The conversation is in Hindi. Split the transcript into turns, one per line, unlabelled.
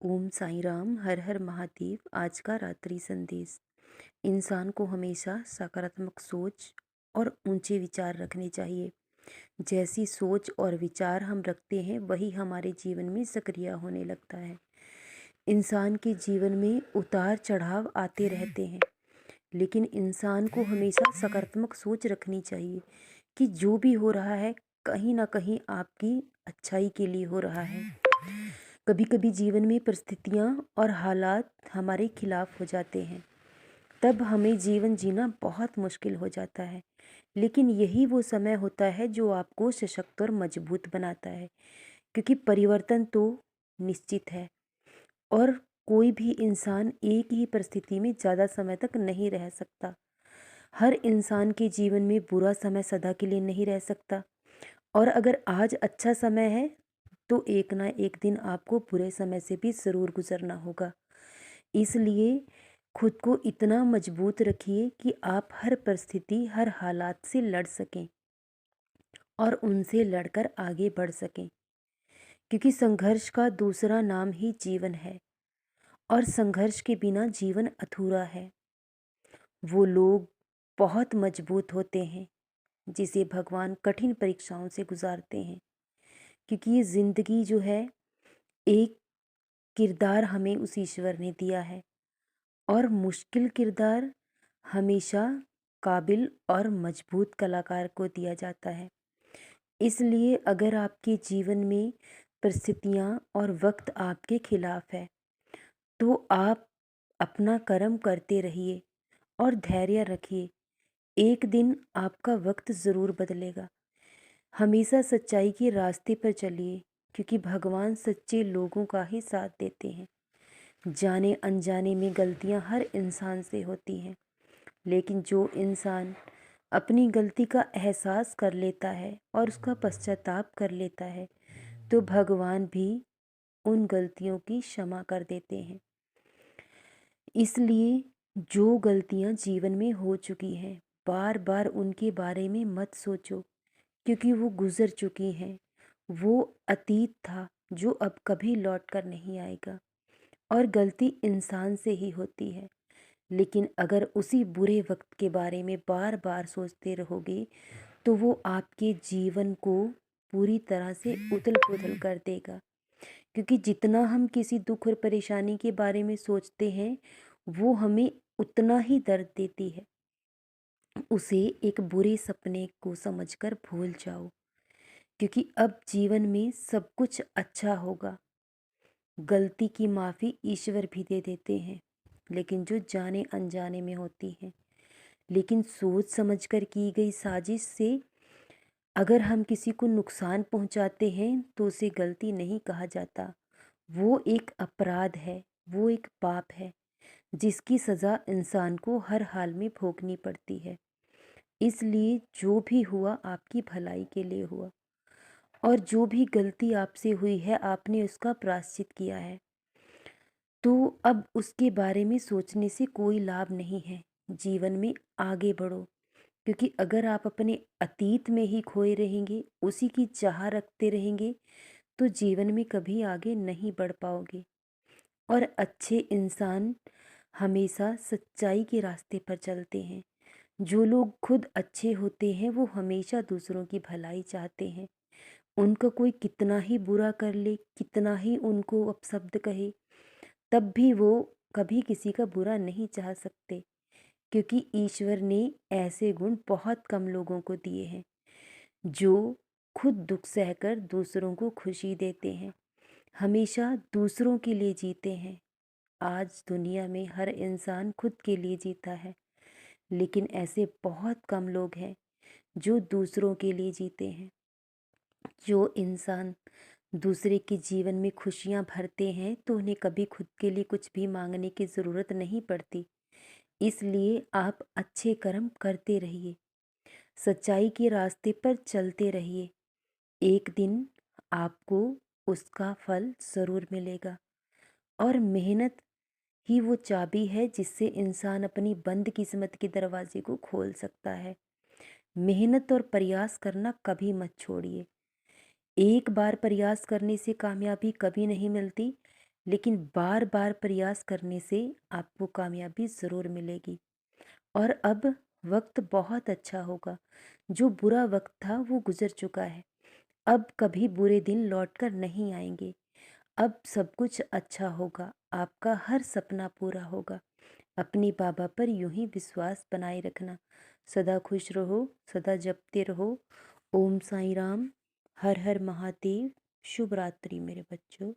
ओम साईं राम, हर हर महादेव। आज का रात्रि संदेश। इंसान को हमेशा सकारात्मक सोच और ऊंचे विचार रखने चाहिए। जैसी सोच और विचार हम रखते हैं वही हमारे जीवन में सक्रिय होने लगता है। इंसान के जीवन में उतार चढ़ाव आते रहते हैं, लेकिन इंसान को हमेशा सकारात्मक सोच रखनी चाहिए कि जो भी हो रहा है कहीं ना कहीं आपकी अच्छाई के लिए हो रहा है। कभी कभी जीवन में परिस्थितियाँ और हालात हमारे खिलाफ हो जाते हैं, तब हमें जीवन जीना बहुत मुश्किल हो जाता है। लेकिन यही वो समय होता है जो आपको सशक्त और मजबूत बनाता है, क्योंकि परिवर्तन तो निश्चित है और कोई भी इंसान एक ही परिस्थिति में ज़्यादा समय तक नहीं रह सकता। हर इंसान के जीवन में बुरा समय सदा के लिए नहीं रह सकता, और अगर आज अच्छा समय है तो एक ना एक दिन आपको बुरे समय से भी ज़रूर गुजरना होगा। इसलिए खुद को इतना मजबूत रखिए कि आप हर परिस्थिति, हर हालात से लड़ सकें और उनसे लड़कर आगे बढ़ सकें, क्योंकि संघर्ष का दूसरा नाम ही जीवन है और संघर्ष के बिना जीवन अधूरा है। वो लोग बहुत मजबूत होते हैं जिसे भगवान कठिन परीक्षाओं से गुजारते हैं, क्योंकि ये ज़िंदगी जो है, एक किरदार हमें उस ईश्वर ने दिया है और मुश्किल किरदार हमेशा काबिल और मजबूत कलाकार को दिया जाता है। इसलिए अगर आपके जीवन में परिस्थितियाँ और वक्त आपके खिलाफ है तो आप अपना कर्म करते रहिए और धैर्य रखिए। एक दिन आपका वक्त ज़रूर बदलेगा। हमेशा सच्चाई के रास्ते पर चलिए, क्योंकि भगवान सच्चे लोगों का ही साथ देते हैं। जाने अनजाने में गलतियां हर इंसान से होती हैं, लेकिन जो इंसान अपनी गलती का एहसास कर लेता है और उसका पश्चाताप कर लेता है तो भगवान भी उन गलतियों की क्षमा कर देते हैं। इसलिए जो गलतियां जीवन में हो चुकी हैं, बार बार उनके बारे में मत सोचो, क्योंकि वो गुजर चुकी हैं। वो अतीत था जो अब कभी लौट कर नहीं आएगा, और गलती इंसान से ही होती है। लेकिन अगर उसी बुरे वक्त के बारे में बार बार सोचते रहोगे तो वो आपके जीवन को पूरी तरह से उथल पुथल कर देगा, क्योंकि जितना हम किसी दुख और परेशानी के बारे में सोचते हैं वो हमें उतना ही दर्द देती है। उसे एक बुरे सपने को समझकर भूल जाओ, क्योंकि अब जीवन में सब कुछ अच्छा होगा। गलती की माफ़ी ईश्वर भी दे देते हैं, लेकिन जो जाने अनजाने में होती हैं। लेकिन सोच समझकर की गई साजिश से अगर हम किसी को नुकसान पहुंचाते हैं तो उसे गलती नहीं कहा जाता। वो एक अपराध है, वो एक पाप है जिसकी सज़ा इंसान को हर हाल में भोगनी पड़ती है। इसलिए जो भी हुआ आपकी भलाई के लिए हुआ, और जो भी गलती आपसे हुई है आपने उसका प्रायश्चित किया है, तो अब उसके बारे में सोचने से कोई लाभ नहीं है। जीवन में आगे बढ़ो, क्योंकि अगर आप अपने अतीत में ही खोए रहेंगे, उसी की चाह रखते रहेंगे, तो जीवन में कभी आगे नहीं बढ़ पाओगे। और अच्छे इंसान हमेशा सच्चाई के रास्ते पर चलते हैं। जो लोग खुद अच्छे होते हैं वो हमेशा दूसरों की भलाई चाहते हैं। उनका कोई कितना ही बुरा कर ले, कितना ही उनको अपशब्द कहे, तब भी वो कभी किसी का बुरा नहीं चाह सकते, क्योंकि ईश्वर ने ऐसे गुण बहुत कम लोगों को दिए हैं जो खुद दुख सहकर दूसरों को खुशी देते हैं, हमेशा दूसरों के लिए जीते हैं। आज दुनिया में हर इंसान खुद के लिए जीता है, लेकिन ऐसे बहुत कम लोग हैं जो दूसरों के लिए जीते हैं। जो इंसान दूसरे के जीवन में खुशियाँ भरते हैं तो उन्हें कभी खुद के लिए कुछ भी मांगने की ज़रूरत नहीं पड़ती। इसलिए आप अच्छे कर्म करते रहिए, सच्चाई के रास्ते पर चलते रहिए। एक दिन आपको उसका फल ज़रूर मिलेगा। और मेहनत ही वो चाबी है जिससे इंसान अपनी बंद किस्मत के दरवाजे को खोल सकता है। मेहनत और प्रयास करना कभी मत छोड़िए। एक बार प्रयास करने से कामयाबी कभी नहीं मिलती, लेकिन बार बार प्रयास करने से आपको कामयाबी ज़रूर मिलेगी। और अब वक्त बहुत अच्छा होगा। जो बुरा वक्त था वो गुजर चुका है। अब कभी बुरे दिन लौट कर नहीं आएंगे। अब सब कुछ अच्छा होगा। आपका हर सपना पूरा होगा। अपने बाबा पर यूं ही विश्वास बनाए रखना। सदा खुश रहो, सदा जपते रहो। ओम साईं राम। हर हर महादेव। शुभ रात्रि मेरे बच्चों।